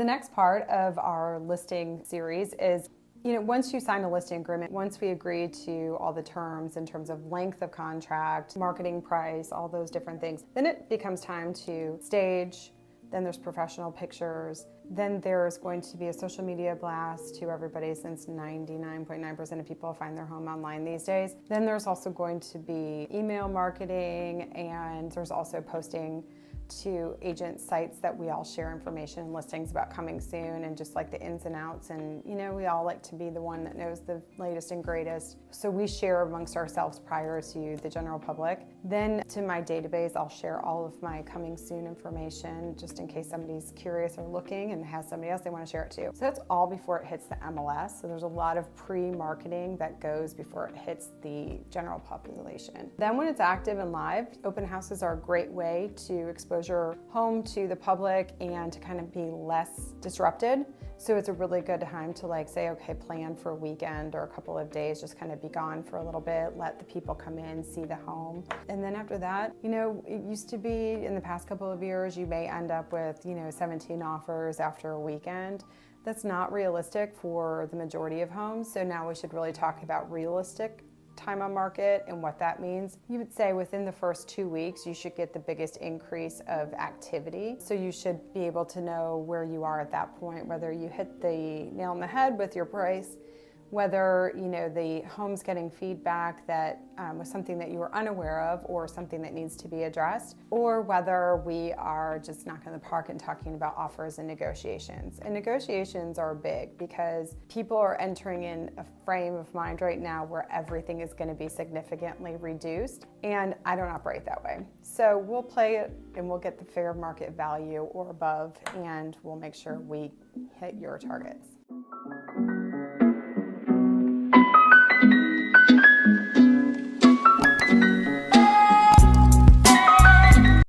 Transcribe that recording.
the next part of our listing series is, once you sign a listing agreement, once we agree to all the terms in terms of length of contract, marketing price, all those different things, then it becomes time to stage. Then there's professional pictures. Then there's going to be a social media blast to everybody, since 99.9% of people find their home online these days. Then there's also going to be email marketing, and there's also posting to agent sites that we all share information and listings about coming soon, and just like the ins and outs. And we all like to be the one that knows the latest and greatest. So we share amongst ourselves prior to the general public. Then to my database, I'll share all of my coming soon information, just in case somebody's curious or looking and has somebody else they want to share it to. So that's all before it hits the MLS. So there's a lot of pre-marketing that goes before it hits the general population. Then when it's active and live, open houses are a great way to expose your home to the public and to kind of be less disrupted. So it's a really good time to say, okay, plan for a weekend or a couple of days, just kind of be gone for a little bit, let the people come in, see the home. And then after that, it used to be in the past couple of years, you may end up with, 17 offers after a weekend. That's not realistic for the majority of homes. So now we should really talk about realistic time on market and what that means. You would say within the first 2 weeks, you should get the biggest increase of activity. So you should be able to know where you are at that point, whether you hit the nail on the head with your price, whether the home's getting feedback that was something that you were unaware of or something that needs to be addressed, or whether we are just knocking the park and talking about offers and negotiations. And negotiations are big because people are entering in a frame of mind right now where everything is going to be significantly reduced, and I don't operate that way. So we'll play it and we'll get the fair market value or above, and we'll make sure we hit your targets.